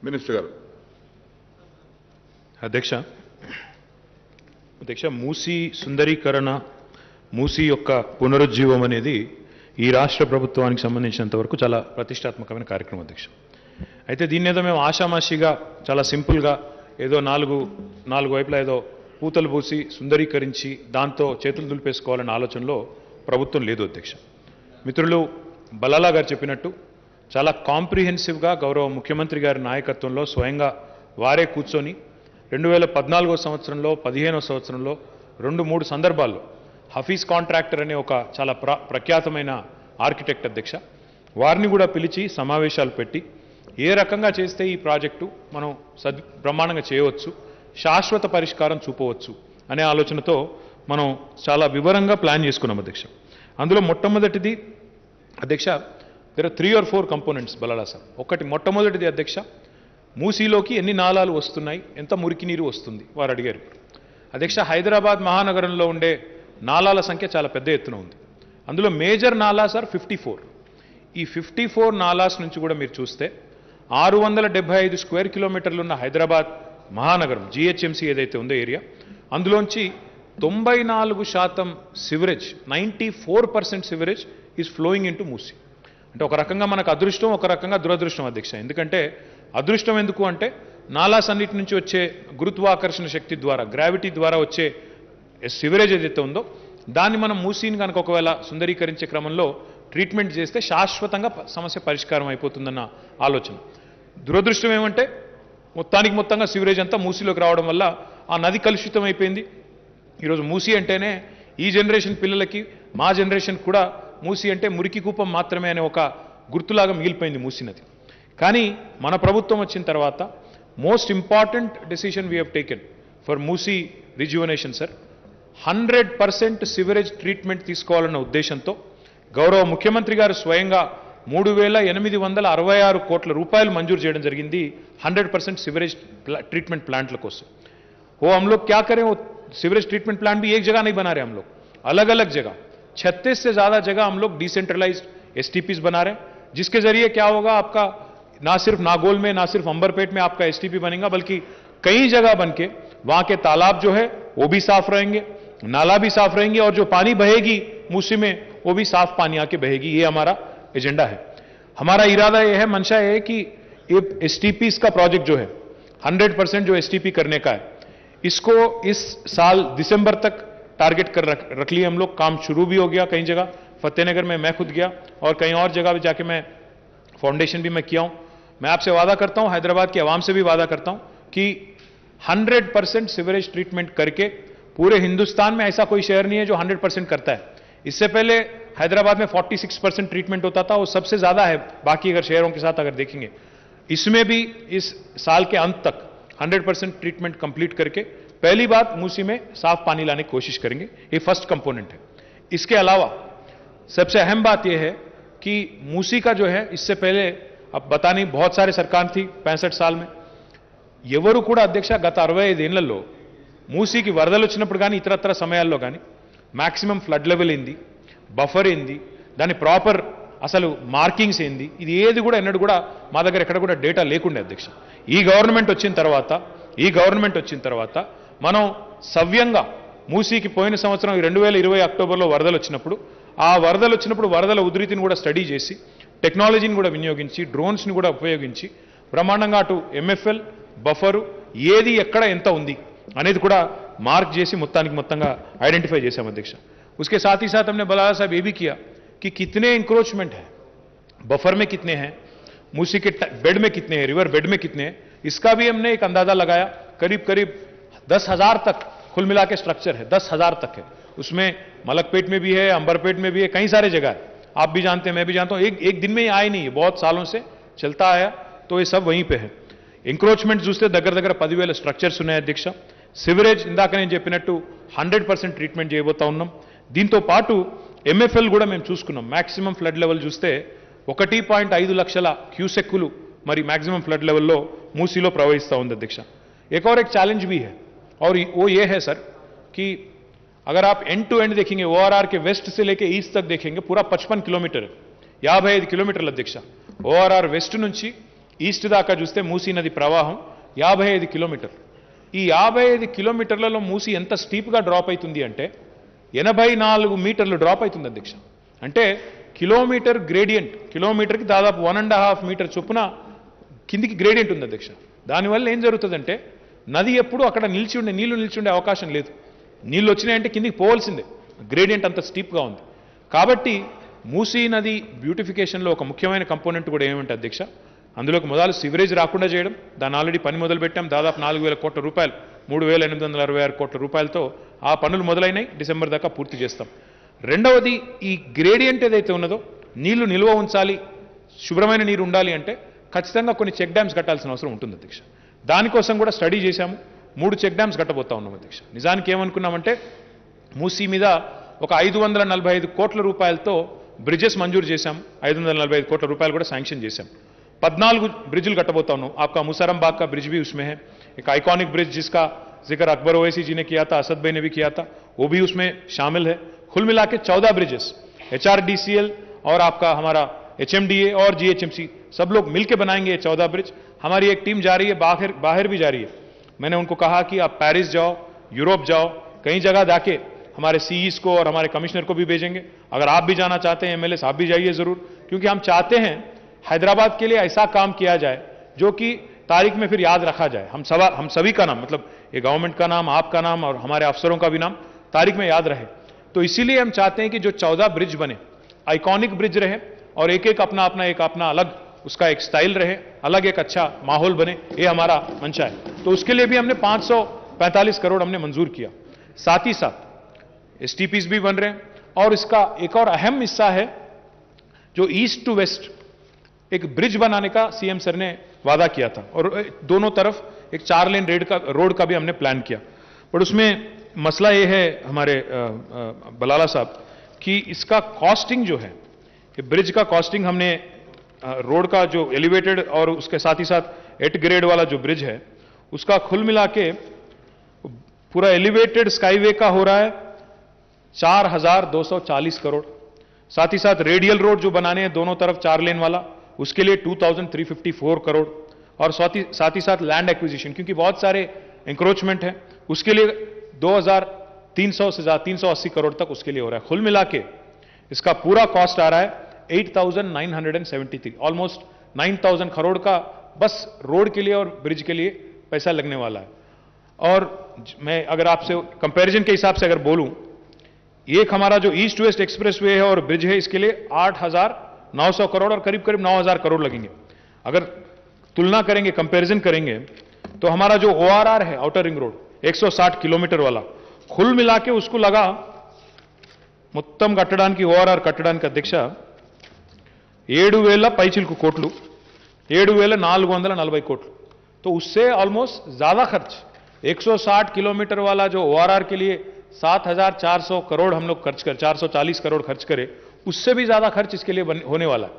Minister గారు. అధ్యక్ష మూసీ సుందరీకరణ, మూసీ యొక్క పునరుజ్జీవం అనేది ఈ రాష్ట్ర ప్రభుత్వానికి సంబంధించినంత వరకు చాలా ప్రతిష్టాత్మకమైన కార్యక్రమం అధ్యక్ష. అయితే దీన్ని ఏదో మేము ఆషామాషిగా చాలా సింపుల్గా ఏదో నాలుగు వైపులా ఏదో పూతలు పూసి సుందరీకరించి దాంతో చేతులు దులిపేసుకోవాలన్న ఆలోచనలో ప్రభుత్వం లేదు అధ్యక్ష. మిత్రులు బలాలా గారు చెప్పినట్టు చాలా కాంప్రిహెన్సివ్గా గౌరవ ముఖ్యమంత్రి గారి నాయకత్వంలో స్వయంగా వారే కూర్చొని 2014 సంవత్సరంలో 15వ సంవత్సరంలో 2-3 సందర్భాల్లో హఫీజ్ కాంట్రాక్టర్ అనే ఒక చాలా ప్రఖ్యాతమైన ఆర్కిటెక్ట్ అధ్యక్ష వారిని కూడా పిలిచి సమావేశాలు పెట్టి ఏ రకంగా చేస్తే ఈ ప్రాజెక్టు మనం బ్రహ్మాండంగా చేయవచ్చు, శాశ్వత పరిష్కారం చూపవచ్చు అనే ఆలోచనతో మనం చాలా వివరంగా ప్లాన్ చేసుకున్నాం అధ్యక్ష. అందులో మొట్టమొదటిది అధ్యక్ష, దేర్ ఆర్ 3 or 4 కంపోనెంట్స్ బలాలా సార్. ఒకటి మొట్టమొదటిది అధ్యక్ష, మూసీలోకి ఎన్ని నాలాలు వస్తున్నాయి, ఎంత మురికి నీరు వస్తుంది వారు అడిగారు. అధ్యక్ష, హైదరాబాద్ మహానగరంలో ఉండే నాలాల సంఖ్య చాలా పెద్ద ఎత్తున ఉంది. అందులో మేజర్ నాలా సార్ 54. ఈ 54 నాలాస్ నుంచి కూడా మీరు చూస్తే 675 స్క్వేర్ కిలోమీటర్లు ఉన్న హైదరాబాద్ మహానగరం జిహెచ్ఎంసీ ఏదైతే ఉందో ఏరియా, అందులోంచి 94% sewerage, 94% sewerage is flowing in to Musi. అంటే ఒక రకంగా మనకు అదృష్టం, ఒక రకంగా దురదృష్టం అధ్యక్ష. ఎందుకంటే అదృష్టం ఎందుకు అంటే నాలాస్ అన్నిటి నుంచి వచ్చే గురుత్వాకర్షణ శక్తి ద్వారా, గ్రావిటీ ద్వారా వచ్చే సివరేజ్ ఏదైతే ఉందో దాన్ని మనం మూసీని కనుక ఒకవేళ సుందరీకరించే క్రమంలో ట్రీట్మెంట్ చేస్తే శాశ్వతంగా సమస్య పరిష్కారం అయిపోతుందన్న ఆలోచన. దురదృష్టం ఏమంటే మొత్తంగా సివరేజ్ అంతా మూసీలోకి రావడం వల్ల ఆ నది కలుషితం అయిపోయింది. ఈరోజు మూసీ అంటేనే ఈ జనరేషన్ పిల్లలకి, మా జనరేషన్ కూడా మూసీ అంటే మురికి కూపం మాత్రమే అనే ఒక గుర్తులాగా మిగిలిపోయింది మూసీ నది. కానీ మన ప్రభుత్వం వచ్చిన తర్వాత most important decision we have taken for Musi rejuvenation sir, 100% sewerage treatment తీసుకోవాలన్న ఉద్దేశంతో గౌరవ ముఖ్యమంత్రి గారు స్వయంగా 3,866 కోట్ల రూపాయలు మంజూరు చేయడం జరిగింది 100% सिवरेज ट्रीटमेंट प्लांट కోసం. वो हम लोग क्या करें, वो सिवरेज ट्रीटमेंट प्लांट भी एक जगह नहीं बना रहे, हम लोग अलग अलग जगह 36 से ज्यादा जगह हम लोग डिसेंट्रलाइज्ड एसटीपीज बना रहे हैं, जिसके जरिए क्या होगा, आपका ना सिर्फ नागौल में, ना सिर्फ अंबरपेट में आपका एसटीपी बनेगा, बल्कि कई जगह बन के वहां के तालाब जो है वो भी साफ रहेंगे, नाला भी साफ रहेंगे, और जो पानी बहेगी मूसी में वो भी साफ पानी आके बहेगी. ये हमारा एजेंडा है. हमारा इरादा यह है, मंशा यह है कि एसटीपीज का प्रोजेक्ट जो है 100% जो एसटीपी करने का है, इसको इस साल दिसंबर तक टारगेट कर रख लिए हम लोग. काम शुरू भी हो गया कई जगह, फतेहनगर में मैं खुद गया और कई और जगह भी जाके मैं फाउंडेशन भी मैं किया हूं. मैं आपसे वादा करता हूं, हैदराबाद की आवाम से भी वादा करता हूं कि 100% सिवरेज ट्रीटमेंट करके, पूरे हिंदुस्तान में ऐसा कोई शहर नहीं है जो 100% करता है. इससे पहले हैदराबाद में 46% ट्रीटमेंट होता था, वो सबसे ज्यादा है बाकी अगर शहरों के साथ अगर देखेंगे. इसमें भी इस साल के अंत तक 100% ट्रीटमेंट कंप्लीट करके पहली बात मूसी में साफ पानी लाने की कोशिश करेंगे. ये फर्स्ट कंपोनेंट है. इसके अलावा सबसे अहम बात यह है कि मूसी का जो है, इससे पहले अब बता नहीं, बहुत सारे सरकार थी 65 साल में, ఎవరు కూడా అధ్యక్ష గత 65 ఏళ్లలో మూసీకి వరదలు వచ్చినప్పుడు కానీ ఇతరత్ర సమయాల్లో కానీ మాక్సిమం ఫ్లడ్ లెవెల్ ఏంది, బఫర్ ఏంది, దాని ప్రాపర్ అసలు మార్కింగ్స్ ఏంది, ఇది ఏది కూడా ఎన్నడూ కూడా మా దగ్గర ఎక్కడ కూడా డేటా లేకుండే అధ్యక్ష. ఈ గవర్నమెంట్ వచ్చిన తర్వాత మనం సవ్యంగా మూసీకి పోయిన సంవత్సరం 2020 అక్టోబర్లో వరదలు వచ్చినప్పుడు, ఆ వరదలు వచ్చినప్పుడు వరదల ఉధృతిని కూడా స్టడీ చేసి, టెక్నాలజీని కూడా వినియోగించి, డ్రోన్స్ని కూడా ఉపయోగించి బ్రహ్మాండంగా అటు ఎంఎఫ్ఎల్ బఫరు ఏది ఎక్కడ ఎంత ఉంది అనేది కూడా మార్క్ చేసి మొత్తంగా ఐడెంటిఫై చేశాం అధ్యక్ష. उसके साथ ही साथ हमने बलाला साहब ये भी किया कि कितने इंक्रोचमेंट है, बफर में कितने हैं, मूसी के बेड में कितने हैं, रिवर बेड में कितने हैं, इसका भी हमने एक अंदाजा लगाया. करीब 10,000 तक कुल मिला के स्ट्रक्चर है, 10,000 तक है. उसमें मलकपेट में भी है, अंबरपेट में भी है, कई सारे जगह है. आप भी जानते हैं, मैं भी जानता हूं, एक दिन में ही आए नहीं, बहुत सालों से चलता आया, तो ये सब वहीं पे है. ఎంక్రోచ్మెంట్ చూస్తే దగ్గర 10,000 స్ట్రక్చర్స్ ఉన్నాయి అధ్యక్ష. సివరేజ్ ఇందాక నేను చెప్పినట్టు 100% ట్రీట్మెంట్ చేయబోతా ఉన్నాం. దీంతో పాటు ఎంఎఫ్ఎల్ కూడా మేము చూసుకున్నాం. మాక్సిమం ఫ్లడ్ లెవెల్ చూస్తే 1.5 లక్షల క్యూసెక్కులు మరి మాక్సిమం ఫ్లడ్ లెవెల్లో మూసీలో ప్రవహిస్తూ ఉంది అధ్యక్ష. एक और एक चैलेंज भी है, और वो ये है सर कि अगर आप एंड टू एंड देखेंगे, ओआरआर के वेस्ट से लेके ईस्ट तक देखेंगे, पूरा 55 किलोमीटर 55 किलोमीटर्లు అధ్యక్ష. ఓఆర్ఆర్ వెస్ట్ నుంచి ఈస్ట్ దాకా చూస్తే మూసీ నది ప్రవాహం 55 కిలోమీటర్లు. ఈ 55 కిలోమీటర్లలో మూసీ ఎంత స్టీప్గా డ్రాప్ అవుతుంది అంటే 84 మీటర్లు డ్రాప్ అవుతుంది అధ్యక్ష. అంటే కిలోమీటర్ గ్రేడియంట్, కిలోమీటర్కి దాదాపు 1.5 మీటర్ చొప్పున కిందికి గ్రేడియంట్ ఉంది అధ్యక్ష. దానివల్ల ఏం జరుగుతుందంటే నది ఎప్పుడు అక్కడ నీళ్లు నిలిచి ఉండే అవకాశం లేదు. నీళ్ళు వచ్చినాయంటే కిందికి పోవాల్సిందే, గ్రేడియంట్ అంత స్టీప్గా ఉంది. కాబట్టి మూసీ నది బ్యూటిఫికేషన్లో ఒక ముఖ్యమైన కంపోనెంట్ కూడా ఏమంటే అధ్యక్ష, అందులోకి మొదలు సివరేజ్ రాకుండా చేయడం. దాన్ని ఆల్రెడీ పని మొదలు పెట్టాం. దాదాపు 4,000 కోట్ల రూపాయలు, 3,866 కోట్ల రూపాయలతో ఆ పనులు మొదలైనాయి. డిసెంబర్ దాకా పూర్తి చేస్తాం. రెండవది, ఈ గ్రేడియంట్ ఏదైతే ఉన్నదో నీళ్లు నిల్వ ఉంచాలి, శుభ్రమైన నీరు ఉండాలి అంటే ఖచ్చితంగా కొన్ని చెక్ డ్యామ్స్ కట్టాల్సిన అవసరం ఉంటుంది అధ్యక్ష. దానికోసం కూడా స్టడీ చేశాము. 3 చెక్ డ్యామ్స్ కట్టబోతా ఉన్నాం అధ్యక్ష. నిజానికి ఏమనుకున్నామంటే మూసీ మీద ఒక 545 కోట్ల రూపాయలతో బ్రిడ్జెస్ మంజూరు చేశాం. 545 కోట్ల రూపాయలు కూడా శాంక్షన్ చేశాం. 14 ब्रिजल कटबोता हूं. आपका मुसरम बाग का ब्रिज भी उसमें है, एक आइकॉनिक ब्रिज जिसका जिक्र अकबर ओवैसी जी ने किया था, असद भाई ने भी किया था, वो भी उसमें शामिल है. कुल मिला के 14 ब्रिजेस HRDCL और आपका हमारा HMDA और GHMC सब लोग मिलकर बनाएंगे ये 14 ब्रिज. हमारी एक टीम जा रही है, बाहर भी जा रही है. मैंने उनको कहा कि आप पेरिस जाओ, यूरोप जाओ, कई जगह जाके हमारे सीईस को और हमारे कमिश्नर को भी भेजेंगे. अगर आप भी जाना चाहते हैं MLAs, आप भी जाइए जरूर, क्योंकि हम चाहते हैं हैदराबाद के लिए ऐसा काम किया जाए जो कि तारीख में फिर याद रखा जाए. हम सभी का नाम, मतलब ये गवर्नमेंट का नाम, आपका नाम और हमारे अफसरों का भी नाम तारीख में याद रहे. तो इसीलिए हम चाहते हैं कि जो 14 ब्रिज बने आइकॉनिक ब्रिज रहे और एक अपना अलग उसका एक स्टाइल रहे, अलग एक अच्छा माहौल बने, ये हमारा मंशा है. तो उसके लिए भी हमने 545 करोड़ हमने मंजूर किया. साथ ही साथ STPs भी बन रहे हैं. और इसका एक और अहम हिस्सा है जो ईस्ट टू वेस्ट एक ब्रिज बनाने का सीएम सर ने वादा किया था और दोनों तरफ एक 4 लेन रोड का भी हमने प्लान किया. पर उसमें मसला ये है हमारे बलाला साहब कि इसका कॉस्टिंग जो है, ये ब्रिज का कॉस्टिंग हमने रोड का जो एलिवेटेड और उसके साथ ही साथ 8 ग्रेड वाला जो ब्रिज है उसका कुल मिला के पूरा एलिवेटेड स्काईवे का हो रहा है 4,240 करोड़. साथ ही साथ रेडियल रोड जो बनाने हैं दोनों तरफ 4 लेन वाला, उसके लिए 2,354 करोड़. और साथ ही साथ लैंड एक्विजिशन, क्योंकि बहुत सारे इंक्रोचमेंट है, उसके लिए 2,300 से ज्यादा 380 करोड़ तक उसके लिए हो रहा है. कुल मिला के इसका पूरा कॉस्ट आ रहा है 8,973, ऑलमोस्ट 9,000 करोड़ का बस रोड के लिए और ब्रिज के लिए पैसा लगने वाला है. और मैं अगर आपसे कंपैरिजन के हिसाब से अगर बोलूं, एक हमारा जो ईस्ट वेस्ट एक्सप्रेसवे है और ब्रिज है, इसके लिए 8,900 करोड़ और करीब 9,000 करोड़ लगेंगे. अगर तुलना करेंगे, कंपैरिजन करेंगे, तो हमारा जो ORR है आउटर रिंग रोड 160 किलोमीटर वाला, कुल मिला के उसको लगा మొత్తం కట్టడానికి ORR కట్టడానికి అధ్యక్ష 7,000 పైచిలకు కోట్లు, 7,440 కోట్లు. तो उससे ऑलमोस्ट ज्यादा खर्च 160 किलोमीटर वाला जो ORR के लिए 7,400 करोड़ हम लोग खर्च कर 440 करोड़ खर्च करें, उससे भी ज्यादा खर्च इसके लिए होने वाला है.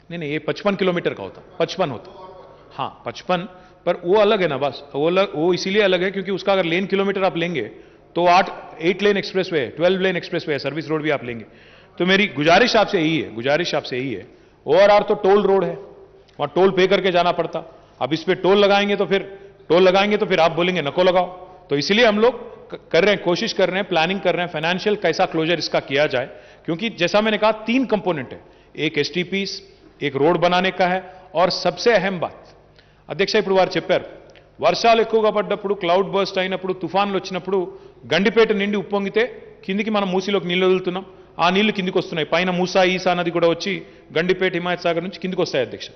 नहीं, ये 55 किलोमीटर का होता, 55 होता. हाँ 55, पर वो अलग है ना बस, वो इसीलिए अलग है क्योंकि उसका अगर लेन किलोमीटर आप लेंगे तो 8 लेन एक्सप्रेसवे है, 12 लेन एक्सप्रेसवे है, सर्विस रोड भी आप लेंगे. तो मेरी गुजारिश आपसे यही है, ORR तो टोल रोड है, वहां टोल पे करके जाना पड़ता. अब इस पे टोल लगाएंगे तो फिर आप बोलेंगे नको लगाओ. तो इसलिए हम लोग कर रहे हैं, कोशिश कर रहे हैं, प्लानिंग कर रहे हैं, फाइनेंशियल कैसा क्लोजर इसका किया जाए. क्योंकि जैसा मैंने कहा 3 कंपोनेंट है, एक STPs, एक रोड बनाने का है, और सबसे अहम बात అధ్యక్ష ఇప్పుడు వారు చెప్పారు, వర్షాలు ఎక్కువగా పడ్డప్పుడు, క్లౌడ్ బర్స్ట్ అయినప్పుడు, తుఫాన్లు వచ్చినప్పుడు గండిపేట నిండి ఉప్పొంగితే కిందికి మనం మూసీలోకి నీళ్లు వదులుతున్నాం, ఆ నీళ్లు కిందికి వస్తున్నాయి. పైన మూసా ఈసా నది కూడా వచ్చి గండిపేట హిమాయత్ సాగర్ నుంచి కిందికి వస్తాయి అధ్యక్ష.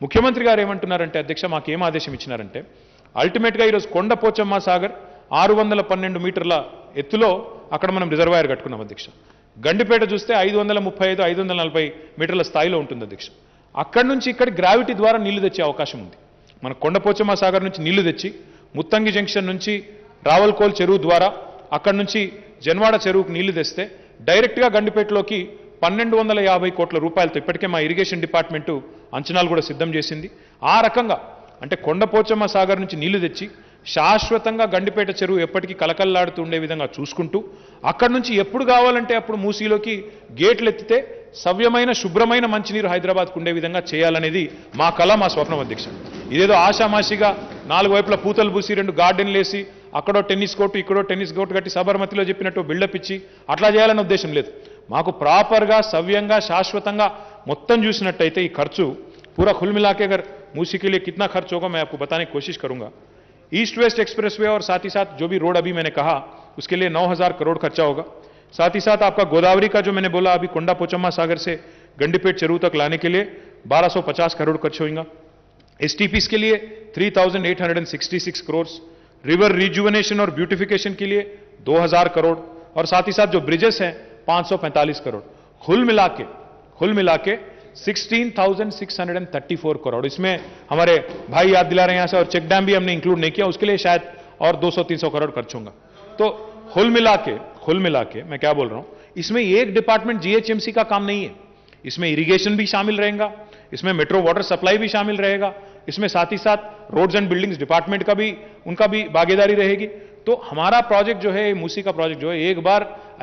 ముఖ్యమంత్రి గారు ఏమంటున్నారంటే అధ్యక్ష, మాకేం ఆదేశం ఇచ్చినారంటే, అల్టిమేట్గా ఈరోజు కొండపోచమ్మ సాగర్ 612 మీటర్ల ఎత్తులో అక్కడ మనం రిజర్వాయర్ కట్టుకున్నాం అధ్యక్ష. గండిపేట చూస్తే 535, 540 మీటర్ల స్థాయిలో ఉంటుంది అధ్యక్ష. అక్కడి నుంచి ఇక్కడ గ్రావిటీ ద్వారా నీళ్లు తెచ్చే అవకాశం ఉంది. మన కొండపోచమ్మ సాగర్ నుంచి నీళ్లు తెచ్చి ముత్తంగి జంక్షన్ నుంచి రావల్కోల్ చెరువు ద్వారా అక్కడి నుంచి జన్వాడ చెరువుకు నీళ్లు తెస్తే డైరెక్ట్గా గండిపేటలోకి 1,250 కోట్ల రూపాయలతో ఇప్పటికే మా ఇరిగేషన్ డిపార్ట్మెంటు అంచనాలు కూడా సిద్ధం చేసింది. ఆ రకంగా అంటే కొండపోచమ్మ సాగర్ నుంచి నీళ్లు తెచ్చి శాశ్వతంగా గండిపేట చెరువు ఎప్పటికీ కలకల్లాడుతూ ఉండే విధంగా చూసుకుంటూ, అక్కడి నుంచి ఎప్పుడు కావాలంటే అప్పుడు మూసీలోకి గేట్లు ఎత్తితే సవ్యమైన శుభ్రమైన మంచినీరు హైదరాబాద్కు ఉండే విధంగా చేయాలనేది మా కళ, మా స్వప్నం అధ్యక్ష. ఇదేదో ఆషామాషిగా 4 వైపుల పూతలు పూసి 2 గార్డెన్లు వేసి అక్కడో టెన్నిస్ కోర్టు ఇక్కడో టెన్నిస్ కోర్టు కట్టి సబర్మతిలో చెప్పినట్టు బిల్డప్ ఇచ్చి అట్లా చేయాలనే ఉద్దేశం లేదు. మాకు ప్రాపర్గా సవ్యంగా శాశ్వతంగా మొత్తం చూసినట్టయితే ఈ ఖర్చు पूरा खुल मिला के अगर मूसी के लिए कितना खर्च होगा मैं आपको बताने की कोशिश करूंगा. ईस्ट वेस्ट एक्सप्रेसवे और साथ ही साथ जो भी रोड अभी मैंने कहा उसके लिए 9,000 करोड़ खर्चा होगा. साथ ही साथ आपका गोदावरी का जो मैंने बोला अभी कोंडा पोचम्मा सागर से गंडीपेट चेरू तक लाने के लिए 1250 करोड़ खर्च होगा. एसटीपीस के लिए 3,866 करोड़, रिवर रिजुवनेशन और ब्यूटिफिकेशन के लिए 2,000 करोड़ और साथ ही साथ जो ब्रिजेस हैं 545 करोड़. कुल मिला के 16,634 करोड़. इसमें हमारे भाई याद दिला रहे हैं यहां से, और चेक डैम भी हमने इंक्लूड नहीं किया, उसके लिए शायद और 200-300 करोड़ खर्च होगा. तो कुल मिला के मैं क्या बोल रहा हूं, इसमें एक डिपार्टमेंट जीएचएमसी का काम नहीं है. इसमें इरिगेशन भी शामिल रहेगा, इसमें मेट्रो वाटर सप्लाई भी शामिल रहेगा, इसमें साथ ही साथ रोड्स एंड बिल्डिंग्स डिपार्टमेंट का भी उनका भी भागीदारी रहेगी. तो हमारा प्रोजेक्ट जो है, मूसी का प्रोजेक्ट जो है, एक बार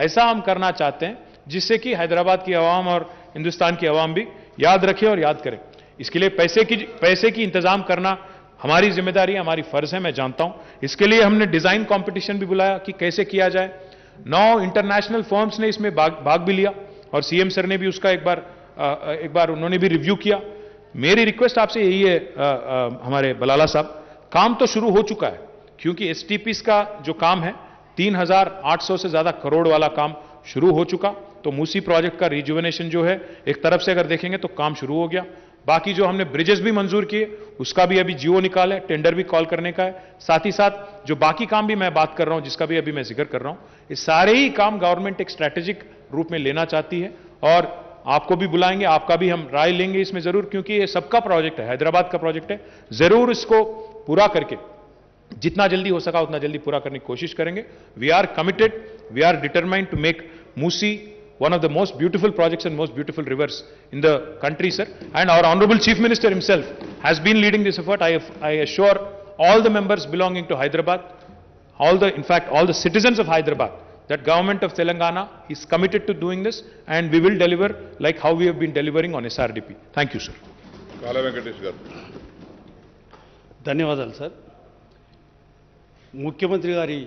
ऐसा हम करना चाहते हैं जिससे कि हैदराबाद की आवाम और हिंदुस्तान की आवाम भी याद रखे और याद करें. इसके लिए पैसे की इंतजाम करना हमारी जिम्मेदारी है, हमारी फर्ज है, मैं जानता हूं. इसके लिए हमने डिजाइन कंपटीशन भी बुलाया कि कैसे किया जाए. 9 इंटरनेशनल फर्म्स ने इसमें भाग भी लिया और सीएम सर ने भी उसका एक बार उन्होंने भी रिव्यू किया. मेरी रिक्वेस्ट आपसे यही है हमारे बलाला साहब, काम तो शुरू हो चुका है, क्योंकि एसटीपीस का जो काम है 3,800 से ज्यादा करोड़ वाला काम शुरू हो चुका. तो मूसी प्रोजेक्ट का रिजुवनेशन जो है एक तरफ से अगर देखेंगे तो काम शुरू हो गया. बाकी जो हमने ब्रिजेस भी मंजूर किए उसका भी अभी जीओ निकाला है, टेंडर भी कॉल करने का है. साथ ही साथ जो बाकी काम भी मैं बात कर रहा हूं, जिसका भी अभी मैं जिक्र कर रहा हूं, ये सारे ही काम गवर्नमेंट एक स्ट्रैटेजिक रूप में लेना चाहती है और आपको भी बुलाएंगे, आपका भी हम राय लेंगे इसमें जरूर, क्योंकि ये सबका प्रोजेक्ट है, हैदराबाद का प्रोजेक्ट है. जरूर इसको पूरा करके जितना जल्दी हो सका उतना जल्दी पूरा करने की कोशिश करेंगे. We are committed, we are determined to make Musi one of the most beautiful projects and most beautiful rivers in the country, sir. And our Honorable Chief Minister himself has been leading this effort. I assure all the members belonging to Hyderabad, in fact, all the citizens of Hyderabad, that government of Telangana is committed to doing this, and we will deliver like how we have been delivering on SRDP. Thank you, sir. Kala Venkatesh garu. ధన్యవాదాలు sir. ముఖ్యమంత్రి గారి